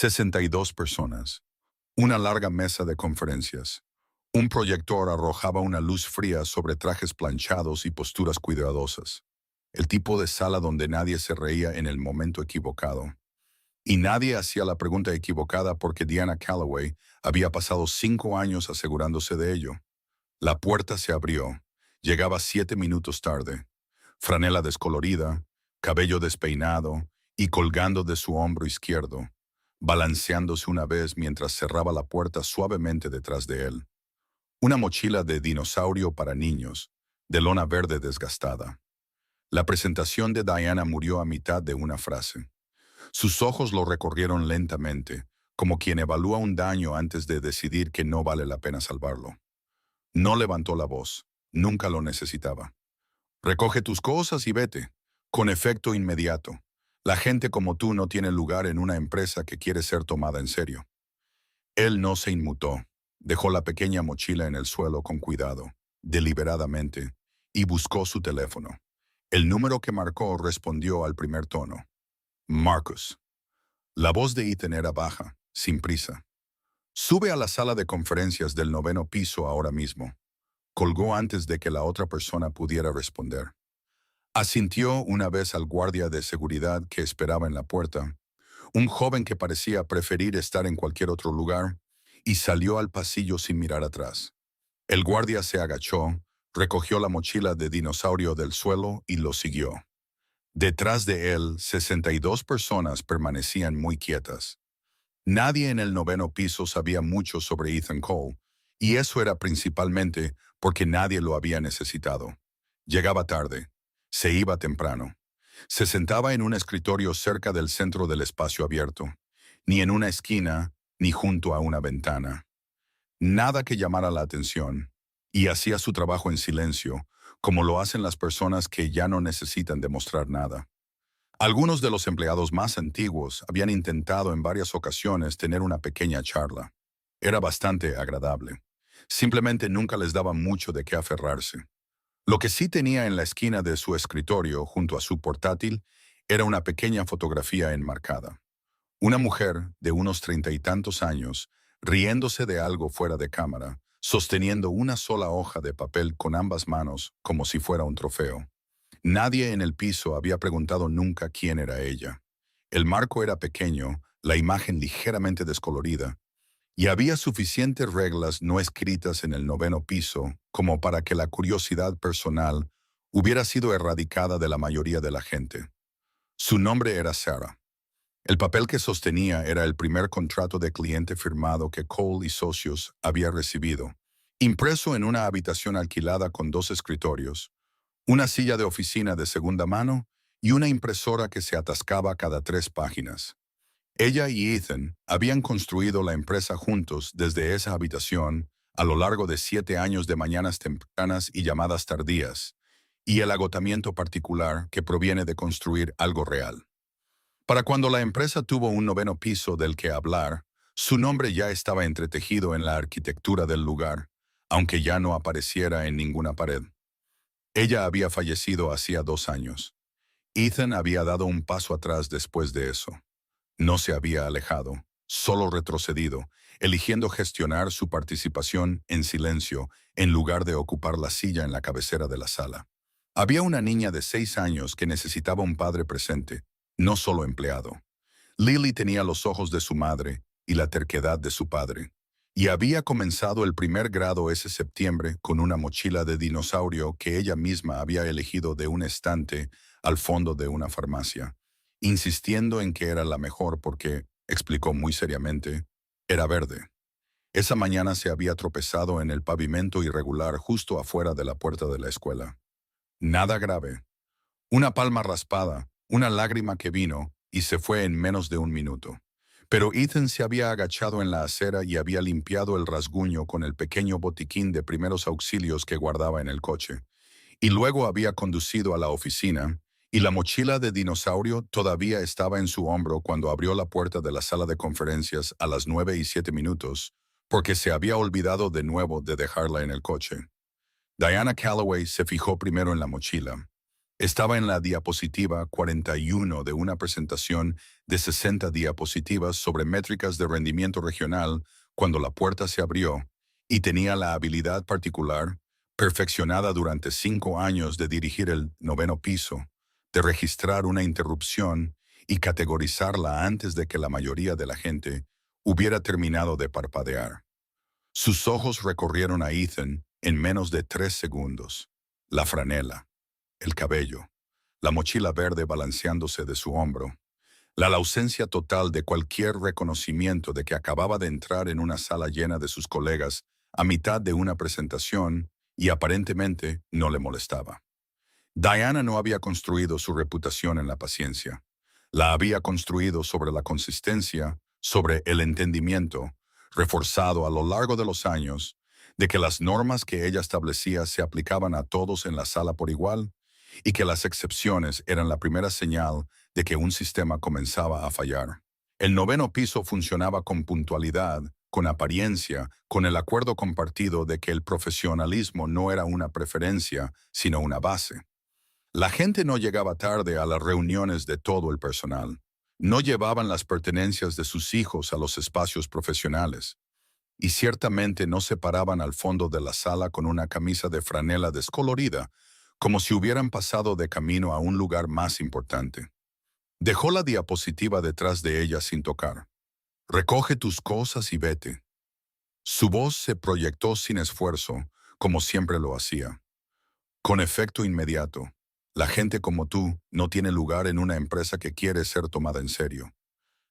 62 personas. Una larga mesa de conferencias. Un proyector arrojaba una luz fría sobre trajes planchados y posturas cuidadosas. El tipo de sala donde nadie se reía en el momento equivocado. Y nadie hacía la pregunta equivocada porque Diana Calloway había pasado 5 años asegurándose de ello. La puerta se abrió. Llegaba 7 minutos tarde. Franela descolorida, cabello despeinado y colgando de su hombro izquierdo, balanceándose una vez mientras cerraba la puerta suavemente detrás de él. Una mochila de dinosaurio para niños, de lona verde desgastada. La presentación de Diana murió a mitad de una frase. Sus ojos lo recorrieron lentamente, como quien evalúa un daño antes de decidir que no vale la pena salvarlo. No levantó la voz. Nunca lo necesitaba. Recoge tus cosas y vete, con efecto inmediato. La gente como tú no tiene lugar en una empresa que quiere ser tomada en serio. Él no se inmutó. Dejó la pequeña mochila en el suelo con cuidado, deliberadamente, y buscó su teléfono. El número que marcó respondió al primer tono. Marcus. La voz de Ethan era baja, sin prisa. Sube a la sala de conferencias del 9º piso ahora mismo. Colgó antes de que la otra persona pudiera responder. Asintió una vez al guardia de seguridad que esperaba en la puerta, un joven que parecía preferir estar en cualquier otro lugar, y salió al pasillo sin mirar atrás. El guardia se agachó, recogió la mochila de dinosaurio del suelo y lo siguió. Detrás de él, 62 personas permanecían muy quietas. Nadie en el 9º piso sabía mucho sobre Ethan Cole, y eso era principalmente porque nadie lo había necesitado. Llegaba tarde, se iba temprano. Se sentaba en un escritorio cerca del centro del espacio abierto, ni en una esquina, ni junto a una ventana. Nada que llamara la atención, y hacía su trabajo en silencio, como lo hacen las personas que ya no necesitan demostrar nada. Algunos de los empleados más antiguos habían intentado en varias ocasiones tener una pequeña charla. Era bastante agradable. Simplemente nunca les daba mucho de qué aferrarse. Lo que sí tenía en la esquina de su escritorio, junto a su portátil, era una pequeña fotografía enmarcada. Una mujer de unos 30 y tantos años, riéndose de algo fuera de cámara, sosteniendo una sola hoja de papel con ambas manos como si fuera un trofeo. Nadie en el piso había preguntado nunca quién era ella. El marco era pequeño, la imagen ligeramente descolorida, y había suficientes reglas no escritas en el 9º piso como para que la curiosidad personal hubiera sido erradicada de la mayoría de la gente. Su nombre era Sarah. El papel que sostenía era el primer contrato de cliente firmado que Cole y socios había recibido, impreso en una habitación alquilada con 2 escritorios, una silla de oficina de segunda mano y una impresora que se atascaba cada 3 páginas. Ella y Ethan habían construido la empresa juntos desde esa habitación a lo largo de 7 años de mañanas tempranas y llamadas tardías, y el agotamiento particular que proviene de construir algo real. Para cuando la empresa tuvo un 9º piso del que hablar, su nombre ya estaba entretejido en la arquitectura del lugar, aunque ya no apareciera en ninguna pared. Ella había fallecido hacía 2 años. Ethan había dado un paso atrás después de eso. No se había alejado, solo retrocedido, eligiendo gestionar su participación en silencio en lugar de ocupar la silla en la cabecera de la sala. Había una niña de 6 años que necesitaba un padre presente, no solo empleado. Lily tenía los ojos de su madre y la terquedad de su padre. Y había comenzado el primer grado ese septiembre con una mochila de dinosaurio que ella misma había elegido de un estante al fondo de una farmacia, insistiendo en que era la mejor porque, explicó muy seriamente, era verde. Esa mañana se había tropezado en el pavimento irregular justo afuera de la puerta de la escuela. Nada grave. Una palma raspada, una lágrima que vino y se fue en menos de un minuto. Pero Ethan se había agachado en la acera y había limpiado el rasguño con el pequeño botiquín de primeros auxilios que guardaba en el coche. Y luego había conducido a la oficina, y la mochila de dinosaurio todavía estaba en su hombro cuando abrió la puerta de la sala de conferencias a las 9:07, porque se había olvidado de nuevo de dejarla en el coche. Diana Calloway se fijó primero en la mochila. Estaba en la diapositiva 41 de una presentación de 60 diapositivas sobre métricas de rendimiento regional cuando la puerta se abrió y tenía la habilidad particular, perfeccionada durante 5 años de dirigir el noveno piso, de registrar una interrupción y categorizarla antes de que la mayoría de la gente hubiera terminado de parpadear. Sus ojos recorrieron a Ethan en menos de 3 segundos. La franela, el cabello, la mochila verde balanceándose de su hombro, la ausencia total de cualquier reconocimiento de que acababa de entrar en una sala llena de sus colegas a mitad de una presentación y aparentemente no le molestaba. Diana no había construido su reputación en la paciencia. La había construido sobre la consistencia, sobre el entendimiento, reforzado a lo largo de los años, de que las normas que ella establecía se aplicaban a todos en la sala por igual y que las excepciones eran la primera señal de que un sistema comenzaba a fallar. El noveno piso funcionaba con puntualidad, con apariencia, con el acuerdo compartido de que el profesionalismo no era una preferencia, sino una base. La gente no llegaba tarde a las reuniones de todo el personal. No llevaban las pertenencias de sus hijos a los espacios profesionales. Y ciertamente no se paraban al fondo de la sala con una camisa de franela descolorida, como si hubieran pasado de camino a un lugar más importante. Dejó la diapositiva detrás de ella sin tocar. Recoge tus cosas y vete. Su voz se proyectó sin esfuerzo, como siempre lo hacía. Con efecto inmediato. La gente como tú no tiene lugar en una empresa que quiere ser tomada en serio.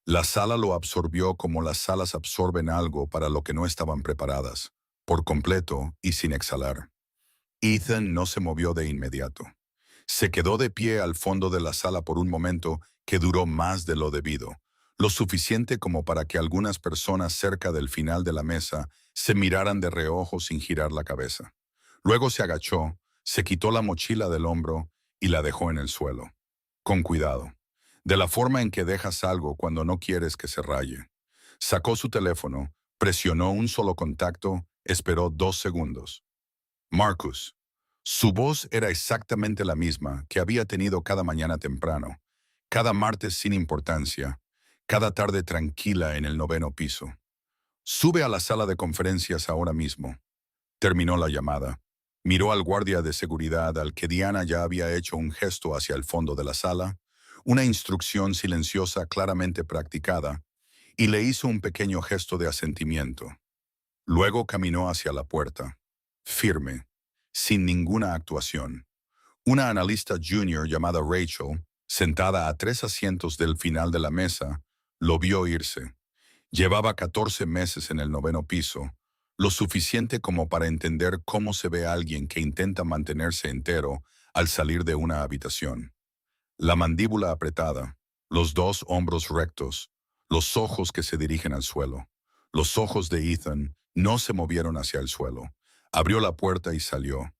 La sala lo absorbió como las salas absorben algo para lo que no estaban preparadas, por completo y sin exhalar. Ethan no se movió de inmediato. Se quedó de pie al fondo de la sala por un momento que duró más de lo debido, lo suficiente como para que algunas personas cerca del final de la mesa se miraran de reojo sin girar la cabeza. Luego se agachó, se quitó la mochila del hombro y la dejó en el suelo. Con cuidado, de la forma en que dejas algo cuando no quieres que se raye. Sacó su teléfono, presionó un solo contacto, esperó 2 segundos. Marcus. Su voz era exactamente la misma que había tenido cada mañana temprano, cada martes sin importancia, cada tarde tranquila en el noveno piso. Sube a la sala de conferencias ahora mismo. Terminó la llamada. Miró al guardia de seguridad al que Diana ya había hecho un gesto hacia el fondo de la sala, una instrucción silenciosa claramente practicada, y le hizo un pequeño gesto de asentimiento. Luego caminó hacia la puerta, firme, sin ninguna actuación. Una analista junior llamada Rachel, sentada a 3 asientos del final de la mesa, lo vio irse. Llevaba 14 meses en el noveno piso, lo suficiente como para entender cómo se ve a alguien que intenta mantenerse entero al salir de una habitación. La mandíbula apretada, los 2 hombros rectos, los ojos que se dirigen al suelo. Los ojos de Ethan no se movieron hacia el suelo. Abrió la puerta y salió.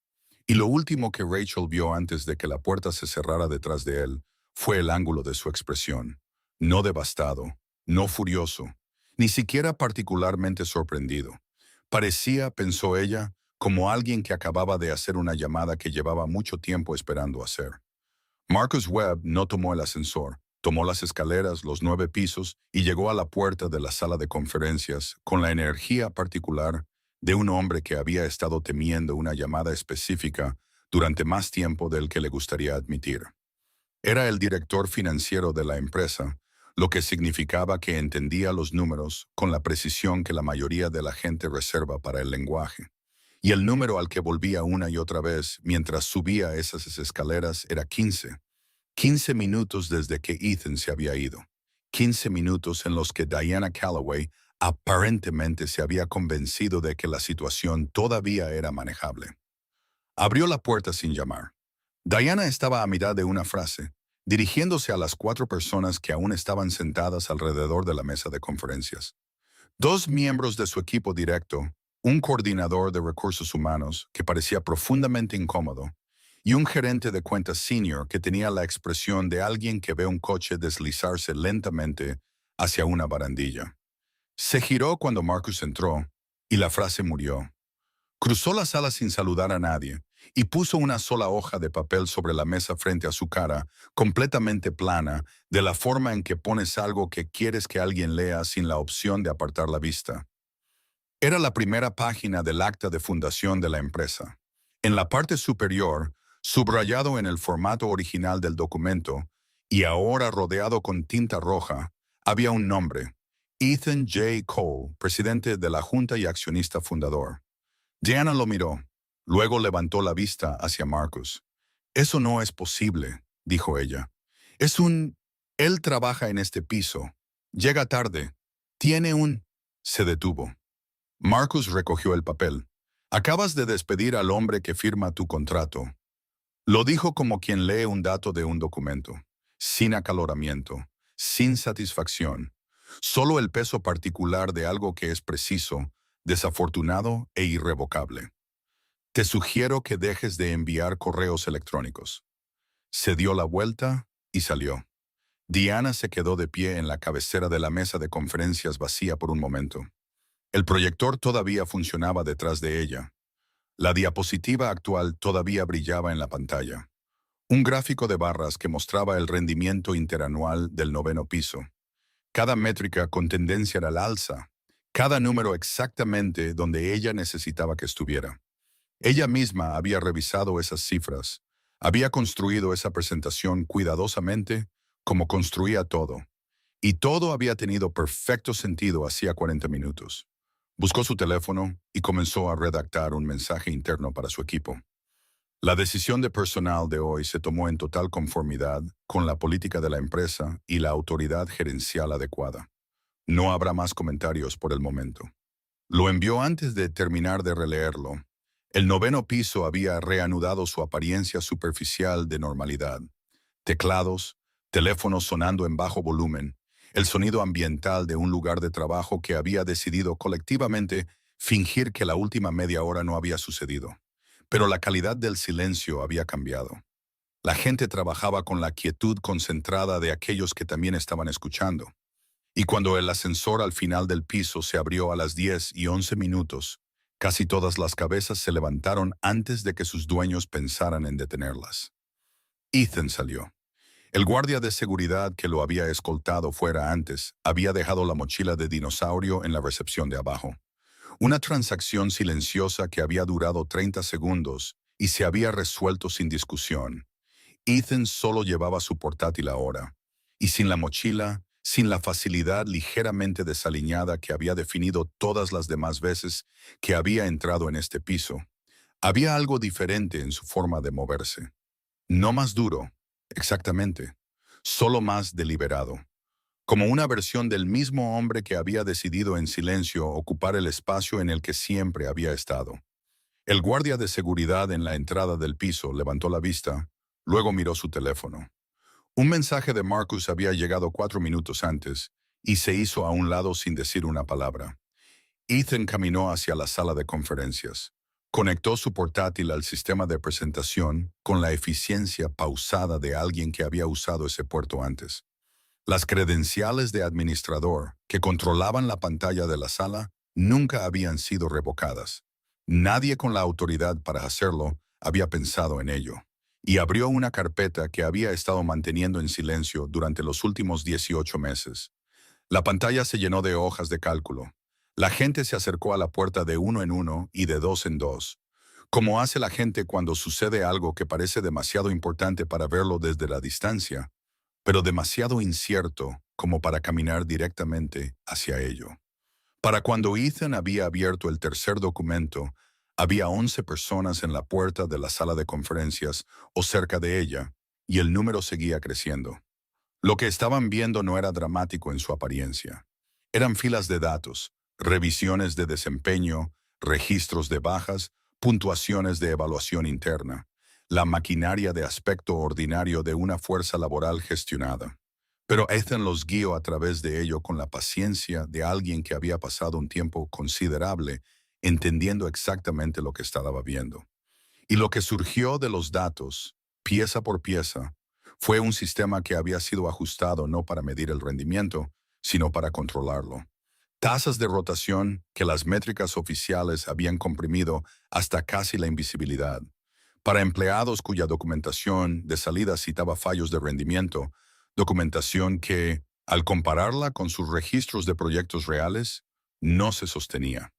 Y lo último que Rachel vio antes de que la puerta se cerrara detrás de él fue el ángulo de su expresión. No devastado, no furioso, ni siquiera particularmente sorprendido. Parecía, pensó ella, como alguien que acababa de hacer una llamada que llevaba mucho tiempo esperando hacer. Marcus Webb no tomó el ascensor, tomó las escaleras, los 9 pisos y llegó a la puerta de la sala de conferencias con la energía particular de un hombre que había estado temiendo una llamada específica durante más tiempo del que le gustaría admitir. Era el director financiero de la empresa, lo que significaba que entendía los números con la precisión que la mayoría de la gente reserva para el lenguaje. Y el número al que volvía una y otra vez mientras subía esas escaleras era 15. 15 minutos desde que Ethan se había ido. 15 minutos en los que Diana Calloway aparentemente se había convencido de que la situación todavía era manejable. Abrió la puerta sin llamar. Diana estaba a mitad de una frase, dirigiéndose a las 4 personas que aún estaban sentadas alrededor de la mesa de conferencias. 2 miembros de su equipo directo, un coordinador de recursos humanos que parecía profundamente incómodo, y un gerente de cuentas senior que tenía la expresión de alguien que ve un coche deslizarse lentamente hacia una barandilla. Se giró cuando Marcus entró, y la frase murió. Cruzó la sala sin saludar a nadie, y puso una sola hoja de papel sobre la mesa frente a su cara, completamente plana, de la forma en que pones algo que quieres que alguien lea sin la opción de apartar la vista. Era la primera página del acta de fundación de la empresa. En la parte superior, subrayado en el formato original del documento, y ahora rodeado con tinta roja, había un nombre: Ethan J. Cole, presidente de la Junta y accionista fundador. Diana lo miró. Luego levantó la vista hacia Marcus. «Eso no es posible», dijo ella. «Es un... Él trabaja en este piso. Llega tarde. Tiene un...» Se detuvo. Marcus recogió el papel. «Acabas de despedir al hombre que firma tu contrato». Lo dijo como quien lee un dato de un documento, sin acaloramiento, sin satisfacción, solo el peso particular de algo que es preciso, desafortunado e irrevocable. «Te sugiero que dejes de enviar correos electrónicos». Se dio la vuelta y salió. Diana se quedó de pie en la cabecera de la mesa de conferencias vacía por un momento. El proyector todavía funcionaba detrás de ella. La diapositiva actual todavía brillaba en la pantalla. Un gráfico de barras que mostraba el rendimiento interanual del 9º piso. Cada métrica con tendencia al alza. Cada número exactamente donde ella necesitaba que estuviera. Ella misma había revisado esas cifras. Había construido esa presentación cuidadosamente, como construía todo. Y todo había tenido perfecto sentido hacía 40 minutos. Buscó su teléfono y comenzó a redactar un mensaje interno para su equipo. La decisión de personal de hoy se tomó en total conformidad con la política de la empresa y la autoridad gerencial adecuada. No habrá más comentarios por el momento. Lo envió antes de terminar de releerlo. El 9º piso había reanudado su apariencia superficial de normalidad. Teclados, teléfonos sonando en bajo volumen, el sonido ambiental de un lugar de trabajo que había decidido colectivamente fingir que la última media hora no había sucedido. Pero la calidad del silencio había cambiado. La gente trabajaba con la quietud concentrada de aquellos que también estaban escuchando. Y cuando el ascensor al final del piso se abrió a las 10:11, casi todas las cabezas se levantaron antes de que sus dueños pensaran en detenerlas. Ethan salió. El guardia de seguridad que lo había escoltado fuera antes había dejado la mochila de dinosaurio en la recepción de abajo. Una transacción silenciosa que había durado 30 segundos y se había resuelto sin discusión. Ethan solo llevaba su portátil ahora, y sin la mochila, sin la facilidad ligeramente desaliñada que había definido todas las demás veces que había entrado en este piso, había algo diferente en su forma de moverse. No más duro, exactamente, solo más deliberado, como una versión del mismo hombre que había decidido en silencio ocupar el espacio en el que siempre había estado. El guardia de seguridad en la entrada del piso levantó la vista, luego miró su teléfono. Un mensaje de Marcus había llegado 4 minutos antes y se hizo a un lado sin decir una palabra. Ethan caminó hacia la sala de conferencias. Conectó su portátil al sistema de presentación con la eficiencia pausada de alguien que había usado ese puerto antes. Las credenciales de administrador que controlaban la pantalla de la sala nunca habían sido revocadas. Nadie con la autoridad para hacerlo había pensado en ello. Y abrió una carpeta que había estado manteniendo en silencio durante los últimos 18 meses. La pantalla se llenó de hojas de cálculo. La gente se acercó a la puerta de uno en uno y de dos en dos, como hace la gente cuando sucede algo que parece demasiado importante para verlo desde la distancia, pero demasiado incierto como para caminar directamente hacia ello. Para cuando Ethan había abierto el tercer documento, había 11 personas en la puerta de la sala de conferencias o cerca de ella, y el número seguía creciendo. Lo que estaban viendo no era dramático en su apariencia. Eran filas de datos, revisiones de desempeño, registros de bajas, puntuaciones de evaluación interna, la maquinaria de aspecto ordinario de una fuerza laboral gestionada. Pero Ethan los guió a través de ello con la paciencia de alguien que había pasado un tiempo considerable entendiendo exactamente lo que estaba viendo. Y lo que surgió de los datos, pieza por pieza, fue un sistema que había sido ajustado no para medir el rendimiento, sino para controlarlo. Tasas de rotación que las métricas oficiales habían comprimido hasta casi la invisibilidad. Para empleados cuya documentación de salida citaba fallos de rendimiento, documentación que, al compararla con sus registros de proyectos reales, no se sostenía.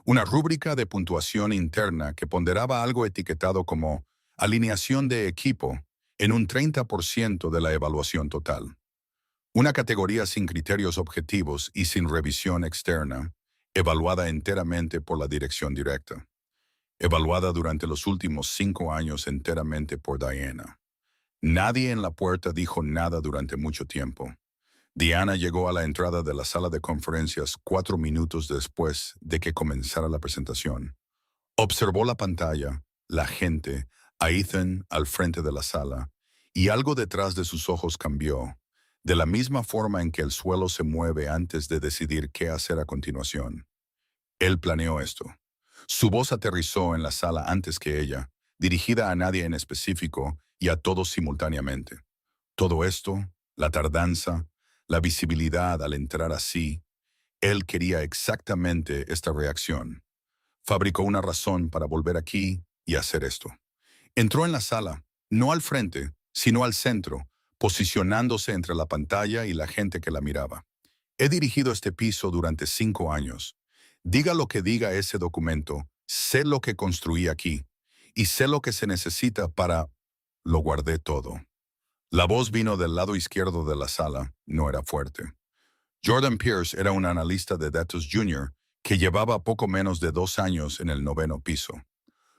Una rúbrica de puntuación interna que ponderaba algo etiquetado como alineación de equipo en un 30% de la evaluación total. Una categoría sin criterios objetivos y sin revisión externa, evaluada enteramente por la dirección directa. Evaluada durante los últimos 5 años enteramente por Diana. Nadie en la puerta dijo nada durante mucho tiempo. Diana llegó a la entrada de la sala de conferencias 4 minutos después de que comenzara la presentación. Observó la pantalla, la gente, a Ethan al frente de la sala, y algo detrás de sus ojos cambió, de la misma forma en que el suelo se mueve antes de decidir qué hacer a continuación. Él planeó esto. Su voz aterrizó en la sala antes que ella, dirigida a nadie en específico y a todos simultáneamente. Todo esto, la tardanza, la visibilidad al entrar así, él quería exactamente esta reacción. Fabricó una razón para volver aquí y hacer esto. Entró en la sala, no al frente, sino al centro, posicionándose entre la pantalla y la gente que la miraba. He dirigido este piso durante 5 años. Diga lo que diga ese documento, sé lo que construí aquí y sé lo que se necesita para... Lo guardé todo. La voz vino del lado izquierdo de la sala, no era fuerte. Jordan Pierce era un analista de datos junior que llevaba poco menos de 2 años en el 9º piso.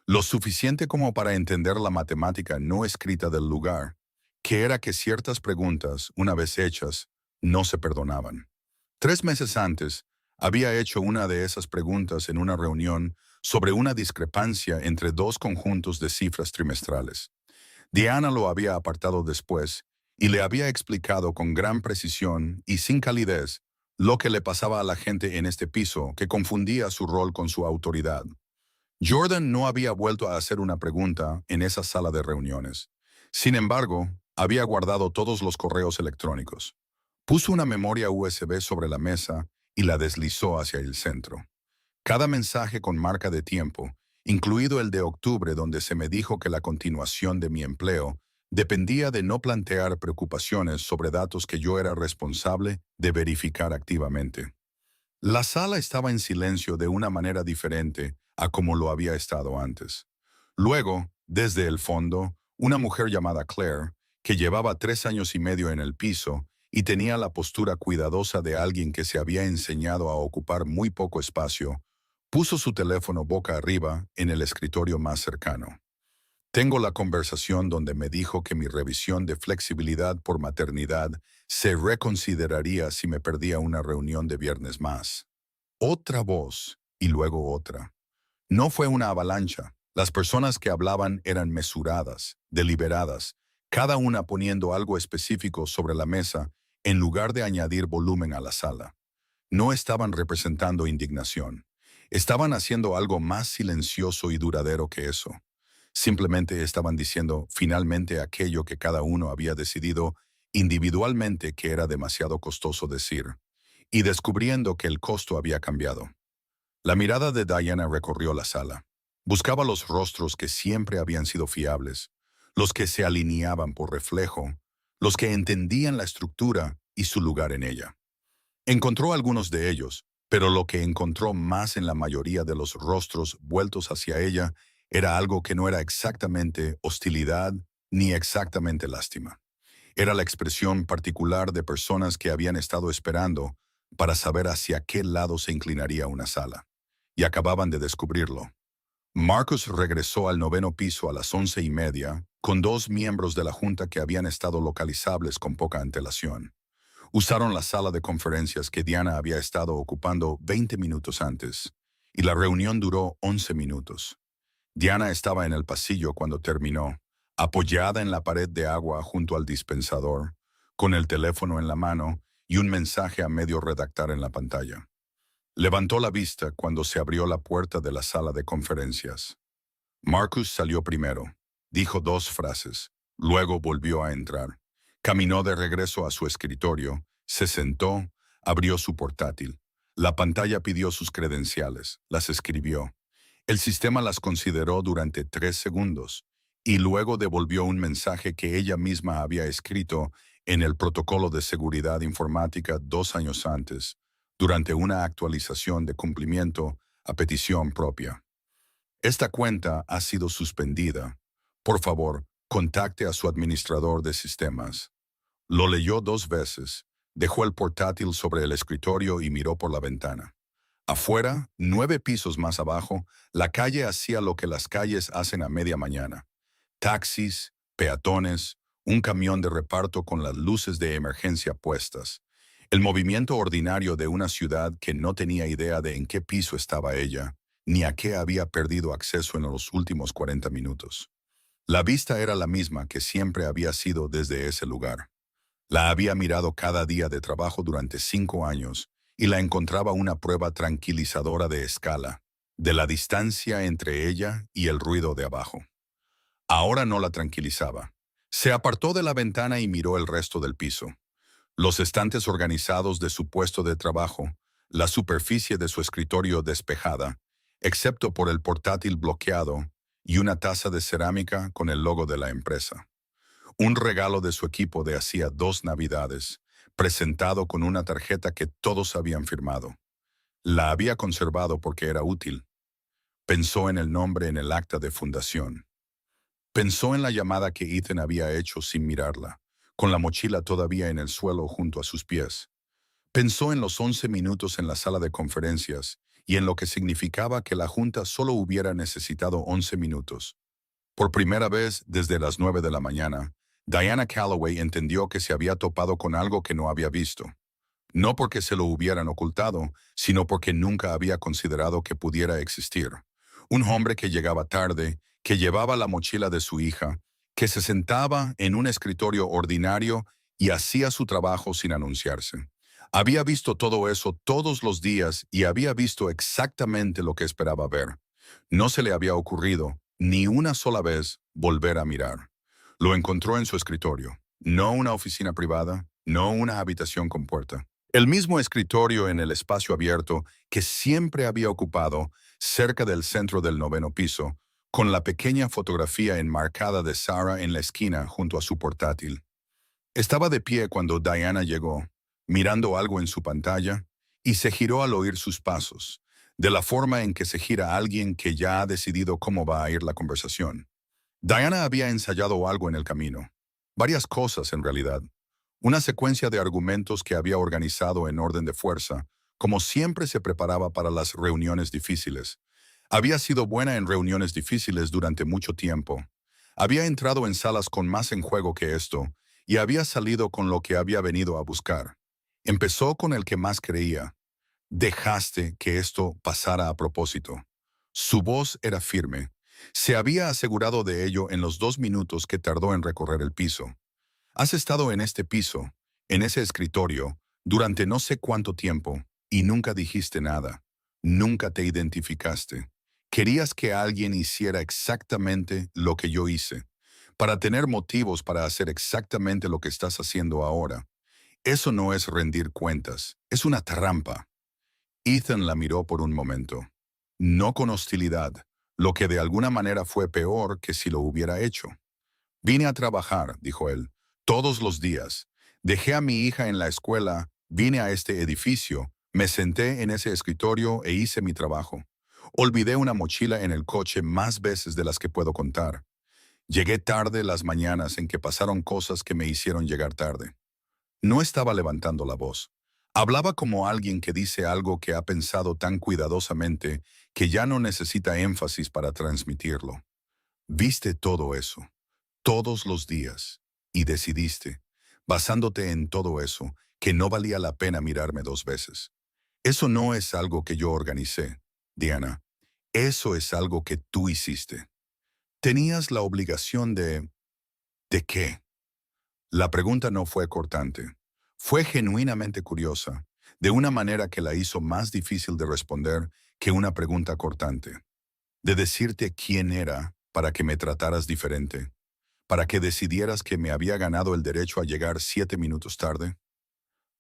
Lo suficiente como para entender la matemática no escrita del lugar, que era que ciertas preguntas, una vez hechas, no se perdonaban. 3 meses antes, había hecho una de esas preguntas en una reunión sobre una discrepancia entre 2 conjuntos de cifras trimestrales. Diana lo había apartado después y le había explicado con gran precisión y sin calidez lo que le pasaba a la gente en este piso que confundía su rol con su autoridad. Jordan no había vuelto a hacer una pregunta en esa sala de reuniones. Sin embargo, había guardado todos los correos electrónicos. Puso una memoria USB sobre la mesa y la deslizó hacia el centro. Cada mensaje con marca de tiempo, incluido el de octubre donde se me dijo que la continuación de mi empleo dependía de no plantear preocupaciones sobre datos que yo era responsable de verificar activamente. La sala estaba en silencio de una manera diferente a como lo había estado antes. Luego, desde el fondo, una mujer llamada Claire, que llevaba 3 años y medio en el piso y tenía la postura cuidadosa de alguien que se había enseñado a ocupar muy poco espacio, puso su teléfono boca arriba en el escritorio más cercano. Tengo la conversación donde me dijo que mi revisión de flexibilidad por maternidad se reconsideraría si me perdía una reunión de viernes más. Otra voz y luego otra. No fue una avalancha. Las personas que hablaban eran mesuradas, deliberadas, cada una poniendo algo específico sobre la mesa en lugar de añadir volumen a la sala. No estaban representando indignación. Estaban haciendo algo más silencioso y duradero que eso. Simplemente estaban diciendo finalmente aquello que cada uno había decidido individualmente que era demasiado costoso decir, y descubriendo que el costo había cambiado. La mirada de Diana recorrió la sala. Buscaba los rostros que siempre habían sido fiables, los que se alineaban por reflejo, los que entendían la estructura y su lugar en ella. Encontró algunos de ellos, pero lo que encontró más en la mayoría de los rostros vueltos hacia ella era algo que no era exactamente hostilidad ni exactamente lástima. Era la expresión particular de personas que habían estado esperando para saber hacia qué lado se inclinaría una sala. Y acababan de descubrirlo. Marcus regresó al 9º piso a las 11:30 con 2 miembros de la junta que habían estado localizables con poca antelación. Usaron la sala de conferencias que Diana había estado ocupando 20 minutos antes, y la reunión duró 11 minutos. Diana estaba en el pasillo cuando terminó, apoyada en la pared de agua junto al dispensador, con el teléfono en la mano y un mensaje a medio redactar en la pantalla. Levantó la vista cuando se abrió la puerta de la sala de conferencias. Marcus salió primero, dijo 2 frases, luego volvió a entrar. Caminó de regreso a su escritorio, se sentó, abrió su portátil. La pantalla pidió sus credenciales, las escribió. El sistema las consideró durante 3 segundos y luego devolvió un mensaje que ella misma había escrito en el protocolo de seguridad informática 2 años antes, durante una actualización de cumplimiento a petición propia. Esta cuenta ha sido suspendida. Por favor, contacte a su administrador de sistemas. Lo leyó 2 veces, dejó el portátil sobre el escritorio y miró por la ventana. Afuera, 9 pisos más abajo, la calle hacía lo que las calles hacen a media mañana. Taxis, peatones, un camión de reparto con las luces de emergencia puestas. El movimiento ordinario de una ciudad que no tenía idea de en qué piso estaba ella, ni a qué había perdido acceso en los últimos 40 minutos. La vista era la misma que siempre había sido desde ese lugar. La había mirado cada día de trabajo durante 5 años y la encontraba una prueba tranquilizadora de escala, de la distancia entre ella y el ruido de abajo. Ahora no la tranquilizaba. Se apartó de la ventana y miró el resto del piso. Los estantes organizados de su puesto de trabajo, la superficie de su escritorio despejada, excepto por el portátil bloqueado y una taza de cerámica con el logo de la empresa. Un regalo de su equipo de hacía 2 Navidades, presentado con una tarjeta que todos habían firmado. La había conservado porque era útil. Pensó en el nombre en el acta de fundación. Pensó en la llamada que Ethan había hecho sin mirarla, con la mochila todavía en el suelo junto a sus pies. Pensó en los 11 minutos en la sala de conferencias y en lo que significaba que la junta solo hubiera necesitado 11 minutos. Por primera vez desde las 9 de la mañana, Diana Calloway entendió que se había topado con algo que no había visto. No porque se lo hubieran ocultado, sino porque nunca había considerado que pudiera existir. Un hombre que llegaba tarde, que llevaba la mochila de su hija, que se sentaba en un escritorio ordinario y hacía su trabajo sin anunciarse. Había visto todo eso todos los días y había visto exactamente lo que esperaba ver. No se le había ocurrido, ni una sola vez, volver a mirar. Lo encontró en su escritorio. No una oficina privada, no una habitación con puerta. El mismo escritorio en el espacio abierto que siempre había ocupado, cerca del centro del 9º piso, con la pequeña fotografía enmarcada de Sarah en la esquina junto a su portátil. Estaba de pie cuando Diana llegó, mirando algo en su pantalla, y se giró al oír sus pasos, de la forma en que se gira alguien que ya ha decidido cómo va a ir la conversación. Diana había ensayado algo en el camino. Varias cosas, en realidad. Una secuencia de argumentos que había organizado en orden de fuerza, como siempre se preparaba para las reuniones difíciles. Había sido buena en reuniones difíciles durante mucho tiempo. Había entrado en salas con más en juego que esto, y había salido con lo que había venido a buscar. Empezó con el que más creía. Dejaste que esto pasara a propósito. Su voz era firme. Se había asegurado de ello en los 2 minutos que tardó en recorrer el piso. Has estado en este piso, en ese escritorio, durante no sé cuánto tiempo, y nunca dijiste nada. Nunca te identificaste. Querías que alguien hiciera exactamente lo que yo hice, para tener motivos para hacer exactamente lo que estás haciendo ahora. Eso no es rendir cuentas, es una trampa. Ethan la miró por un momento. No con hostilidad, lo que de alguna manera fue peor que si lo hubiera hecho. Vine a trabajar, dijo él, todos los días. Dejé a mi hija en la escuela, vine a este edificio, me senté en ese escritorio e hice mi trabajo. Olvidé una mochila en el coche más veces de las que puedo contar. Llegué tarde las mañanas en que pasaron cosas que me hicieron llegar tarde. No estaba levantando la voz. Hablaba como alguien que dice algo que ha pensado tan cuidadosamente que ya no necesita énfasis para transmitirlo. Viste todo eso, todos los días, y decidiste, basándote en todo eso, que no valía la pena mirarme 2 veces. Eso no es algo que yo organicé, Diana. Eso es algo que tú hiciste. Tenías la obligación de... ¿De qué? La pregunta no fue cortante. Fue genuinamente curiosa, de una manera que la hizo más difícil de responder que una pregunta cortante. De decirte quién era para que me trataras diferente, para que decidieras que me había ganado el derecho a llegar 7 minutos tarde.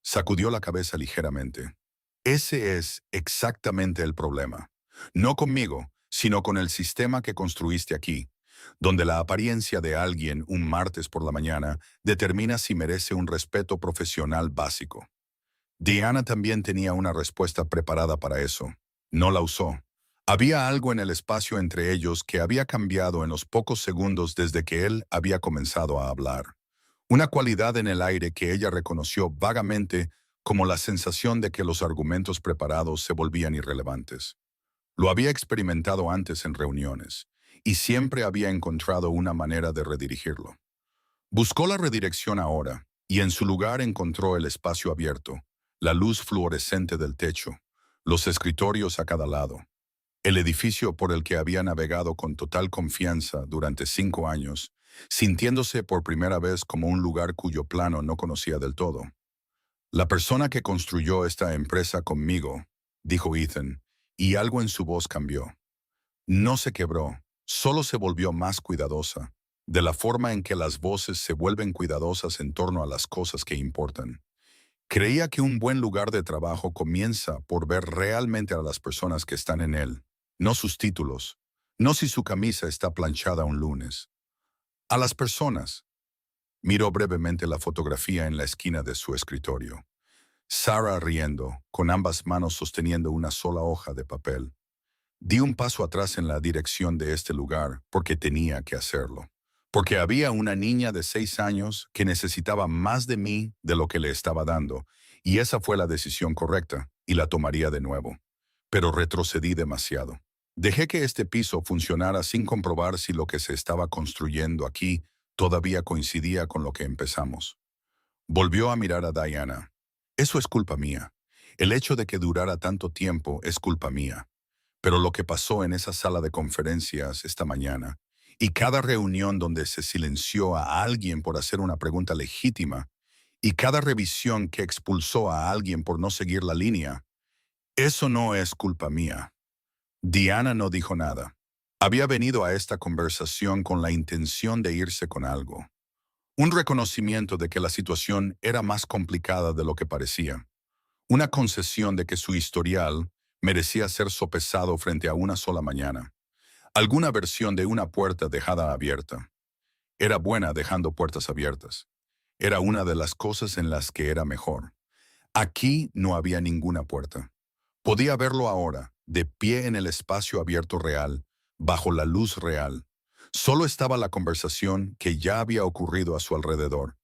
Sacudió la cabeza ligeramente. Ese es exactamente el problema. No conmigo, sino con el sistema que construiste aquí. donde la apariencia de alguien un martes por la mañana determina si merece un respeto profesional básico. Diana también tenía una respuesta preparada para eso. No la usó. Había algo en el espacio entre ellos que había cambiado en los pocos segundos desde que él había comenzado a hablar. Una cualidad en el aire que ella reconoció vagamente como la sensación de que los argumentos preparados se volvían irrelevantes. Lo había experimentado antes en reuniones, y siempre había encontrado una manera de redirigirlo. Buscó la redirección ahora, y en su lugar encontró el espacio abierto, la luz fluorescente del techo, los escritorios a cada lado, el edificio por el que había navegado con total confianza durante 5 años, sintiéndose por primera vez como un lugar cuyo plano no conocía del todo. La persona que construyó esta empresa conmigo, dijo Ethan, y algo en su voz cambió. No se quebró, solo se volvió más cuidadosa, de la forma en que las voces se vuelven cuidadosas en torno a las cosas que importan. Creía que un buen lugar de trabajo comienza por ver realmente a las personas que están en él, no sus títulos, no si su camisa está planchada un lunes. A las personas. Miró brevemente la fotografía en la esquina de su escritorio. Sarah riendo, con ambas manos sosteniendo una sola hoja de papel. Di un paso atrás en la dirección de este lugar porque tenía que hacerlo. Porque había una niña de 6 años que necesitaba más de mí de lo que le estaba dando, y esa fue la decisión correcta, y la tomaría de nuevo. Pero retrocedí demasiado. Dejé que este piso funcionara sin comprobar si lo que se estaba construyendo aquí todavía coincidía con lo que empezamos. Volvió a mirar a Diana. Eso es culpa mía. El hecho de que durara tanto tiempo es culpa mía. Pero lo que pasó en esa sala de conferencias esta mañana, y cada reunión donde se silenció a alguien por hacer una pregunta legítima, y cada revisión que expulsó a alguien por no seguir la línea, eso no es culpa mía. Diana no dijo nada. Había venido a esta conversación con la intención de irse con algo. Un reconocimiento de que la situación era más complicada de lo que parecía. Una concesión de que su historial merecía ser sopesado frente a una sola mañana. Alguna versión de una puerta dejada abierta. Era buena dejando puertas abiertas. Era una de las cosas en las que era mejor. Aquí no había ninguna puerta. Podía verlo ahora, de pie en el espacio abierto real, bajo la luz real. Solo estaba la conversación que ya había ocurrido a su alrededor,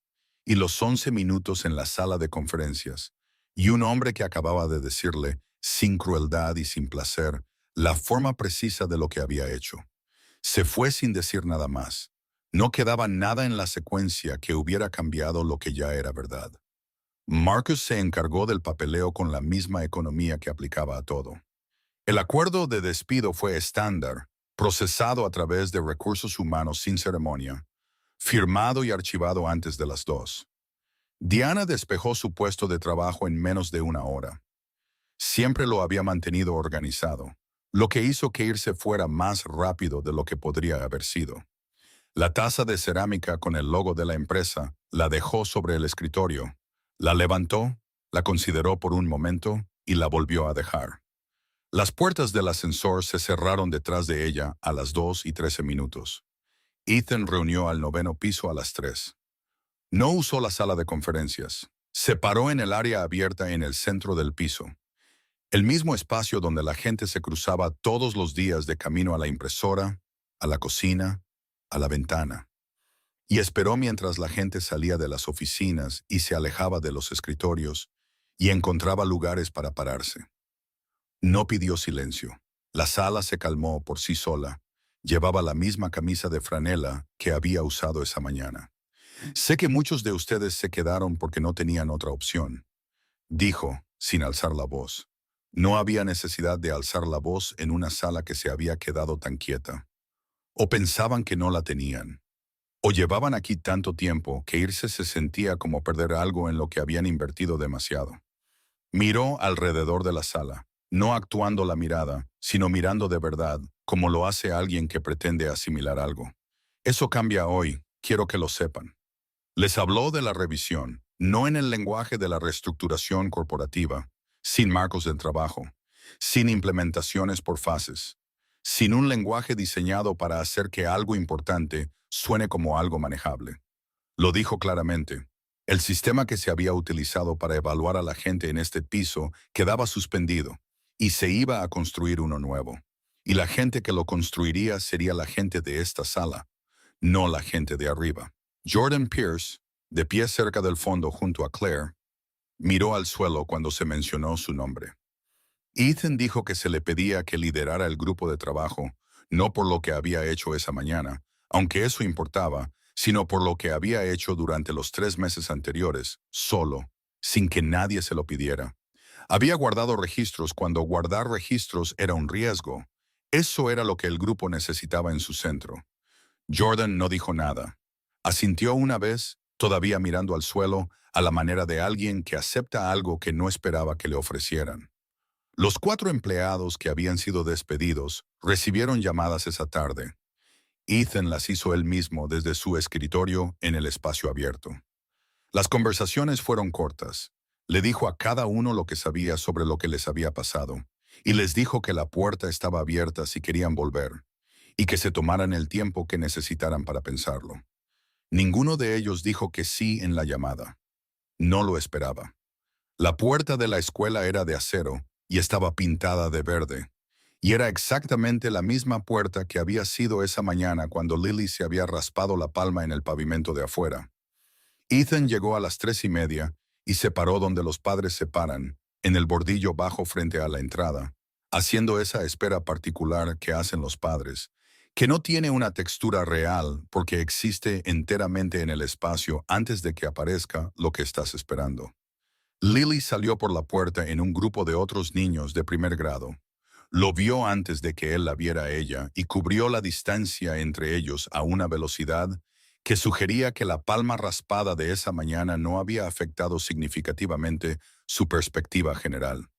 y los 11 minutos en la sala de conferencias, y un hombre que acababa de decirle, sin crueldad y sin placer, la forma precisa de lo que había hecho. Se fue sin decir nada más. No quedaba nada en la secuencia que hubiera cambiado lo que ya era verdad. Marcus se encargó del papeleo con la misma economía que aplicaba a todo. El acuerdo de despido fue estándar, procesado a través de recursos humanos sin ceremonia, firmado y archivado antes de las 2. Diana despejó su puesto de trabajo en menos de una hora. Siempre lo había mantenido organizado, lo que hizo que irse fuera más rápido de lo que podría haber sido. La taza de cerámica con el logo de la empresa la dejó sobre el escritorio. La levantó, la consideró por un momento y la volvió a dejar. Las puertas del ascensor se cerraron detrás de ella a las 2:13. Ethan reunió al 9º piso a las 3. No usó la sala de conferencias. Se paró en el área abierta en el centro del piso. El mismo espacio donde la gente se cruzaba todos los días de camino a la impresora, a la cocina, a la ventana. Y esperó mientras la gente salía de las oficinas y se alejaba de los escritorios y encontraba lugares para pararse. No pidió silencio. La sala se calmó por sí sola. Llevaba la misma camisa de franela que había usado esa mañana. Sé que muchos de ustedes se quedaron porque no tenían otra opción, dijo, sin alzar la voz. No había necesidad de alzar la voz en una sala que se había quedado tan quieta. O pensaban que no la tenían. O llevaban aquí tanto tiempo que irse se sentía como perder algo en lo que habían invertido demasiado. Miró alrededor de la sala, no actuando la mirada, sino mirando de verdad, como lo hace alguien que pretende asimilar algo. Eso cambia hoy, quiero que lo sepan. Les habló de la revisión, no en el lenguaje de la reestructuración corporativa, sin marcos del trabajo, sin implementaciones por fases, sin un lenguaje diseñado para hacer que algo importante suene como algo manejable. Lo dijo claramente. El sistema que se había utilizado para evaluar a la gente en este piso quedaba suspendido, y se iba a construir uno nuevo. Y la gente que lo construiría sería la gente de esta sala, no la gente de arriba. Jordan Pierce, de pie cerca del fondo junto a Claire, miró al suelo cuando se mencionó su nombre. Ethan dijo que se le pedía que liderara el grupo de trabajo, no por lo que había hecho esa mañana, aunque eso importaba, sino por lo que había hecho durante los 3 meses anteriores, solo, sin que nadie se lo pidiera. Había guardado registros cuando guardar registros era un riesgo. Eso era lo que el grupo necesitaba en su centro. Jordan no dijo nada. Asintió una vez, todavía mirando al suelo, a la manera de alguien que acepta algo que no esperaba que le ofrecieran. Los 4 empleados que habían sido despedidos recibieron llamadas esa tarde. Ethan las hizo él mismo desde su escritorio en el espacio abierto. Las conversaciones fueron cortas. Le dijo a cada uno lo que sabía sobre lo que les había pasado, y les dijo que la puerta estaba abierta si querían volver, y que se tomaran el tiempo que necesitaran para pensarlo. Ninguno de ellos dijo que sí en la llamada. No lo esperaba. La puerta de la escuela era de acero y estaba pintada de verde, y era exactamente la misma puerta que había sido esa mañana cuando Lily se había raspado la palma en el pavimento de afuera. Ethan llegó a las 3:30 y se paró donde los padres se paran, en el bordillo bajo frente a la entrada, haciendo esa espera particular que hacen los padres, que no tiene una textura real porque existe enteramente en el espacio antes de que aparezca lo que estás esperando. Lily salió por la puerta en un grupo de otros niños de primer grado. Lo vio antes de que él la viera a ella y cubrió la distancia entre ellos a una velocidad que sugería que la palma raspada de esa mañana no había afectado significativamente su perspectiva general.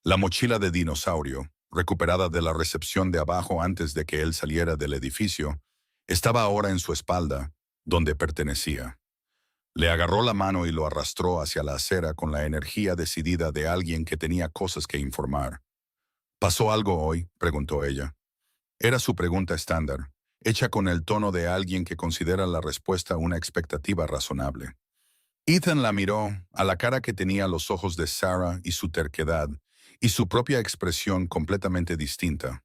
La mochila de dinosaurio, recuperada de la recepción de abajo antes de que él saliera del edificio, estaba ahora en su espalda, donde pertenecía. Le agarró la mano y lo arrastró hacia la acera con la energía decidida de alguien que tenía cosas que informar. ¿Pasó algo hoy?, preguntó ella. Era su pregunta estándar, hecha con el tono de alguien que considera la respuesta una expectativa razonable. Ethan la miró, a la cara que tenía los ojos de Sarah y su terquedad, y su propia expresión completamente distinta,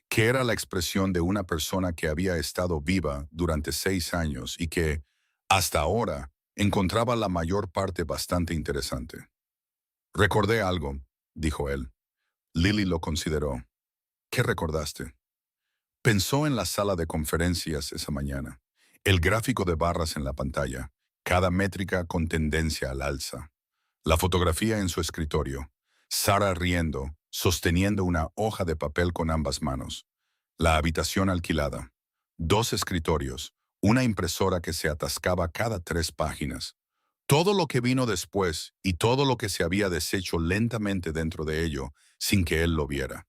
que era la expresión de una persona que había estado viva durante 6 años y que, hasta ahora, encontraba la mayor parte bastante interesante. Recordé algo, dijo él. Lily lo consideró. ¿Qué recordaste? Pensó en la sala de conferencias esa mañana, el gráfico de barras en la pantalla, cada métrica con tendencia al alza, la fotografía en su escritorio, Sarah riendo, sosteniendo una hoja de papel con ambas manos, la habitación alquilada, 2 escritorios, una impresora que se atascaba cada 3 páginas. Todo lo que vino después y todo lo que se había deshecho lentamente dentro de ello sin que él lo viera.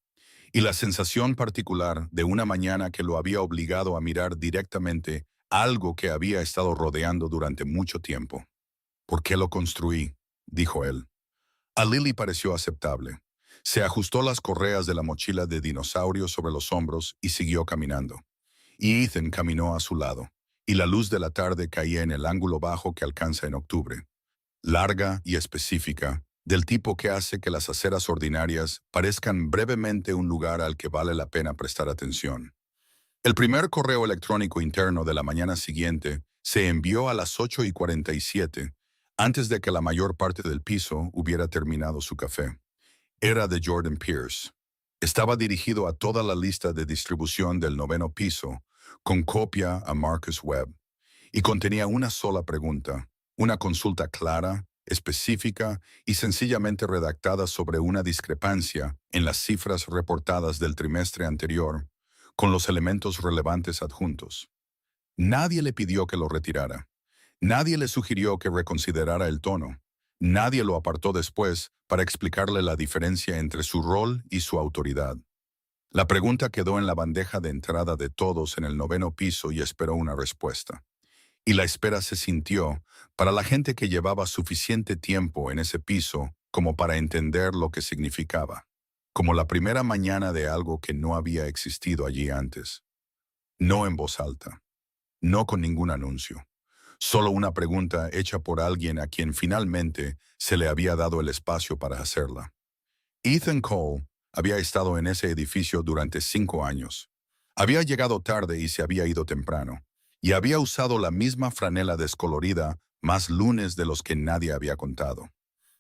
Y la sensación particular de una mañana que lo había obligado a mirar directamente algo que había estado rodeando durante mucho tiempo. ¿Por qué lo construí?, dijo él. A Lily pareció aceptable. Se ajustó las correas de la mochila de dinosaurio sobre los hombros y siguió caminando. Y Ethan caminó a su lado, y la luz de la tarde caía en el ángulo bajo que alcanza en octubre. Larga y específica, del tipo que hace que las aceras ordinarias parezcan brevemente un lugar al que vale la pena prestar atención. El primer correo electrónico interno de la mañana siguiente se envió a las 8:47, antes de que la mayor parte del piso hubiera terminado su café. Era de Jordan Pierce. Estaba dirigido a toda la lista de distribución del 9º piso, con copia a Marcus Webb, y contenía una sola pregunta, una consulta clara, específica y sencillamente redactada sobre una discrepancia en las cifras reportadas del trimestre anterior, con los elementos relevantes adjuntos. Nadie le pidió que lo retirara. Nadie le sugirió que reconsiderara el tono. Nadie lo apartó después para explicarle la diferencia entre su rol y su autoridad. La pregunta quedó en la bandeja de entrada de todos en el 9º piso y esperó una respuesta. Y la espera se sintió, para la gente que llevaba suficiente tiempo en ese piso como para entender lo que significaba, como la primera mañana de algo que no había existido allí antes. No en voz alta, no con ningún anuncio, solo una pregunta hecha por alguien a quien finalmente se le había dado el espacio para hacerla. Ethan Cole había estado en ese edificio durante 5 años. Había llegado tarde y se había ido temprano, y había usado la misma franela descolorida más lunes de los que nadie había contado.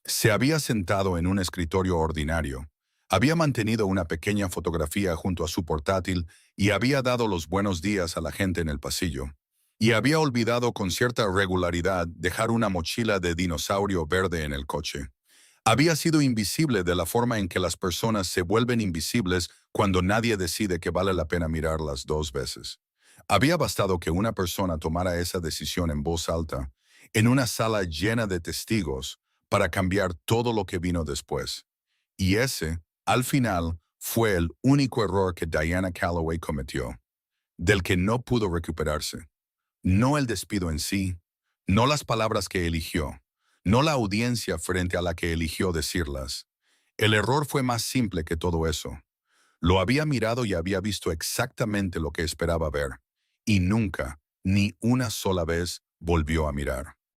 Se había sentado en un escritorio ordinario, había mantenido una pequeña fotografía junto a su portátil y había dado los buenos días a la gente en el pasillo. Y había olvidado con cierta regularidad dejar una mochila de dinosaurio verde en el coche. Había sido invisible de la forma en que las personas se vuelven invisibles cuando nadie decide que vale la pena mirarlas 2 veces. Había bastado que una persona tomara esa decisión en voz alta, en una sala llena de testigos, para cambiar todo lo que vino después. Y ese, al final, fue el único error que Diana Calloway cometió, del que no pudo recuperarse. No el despido en sí, no las palabras que eligió, no la audiencia frente a la que eligió decirlas. El error fue más simple que todo eso. Lo había mirado y había visto exactamente lo que esperaba ver, y nunca, ni una sola vez, volvió a mirar.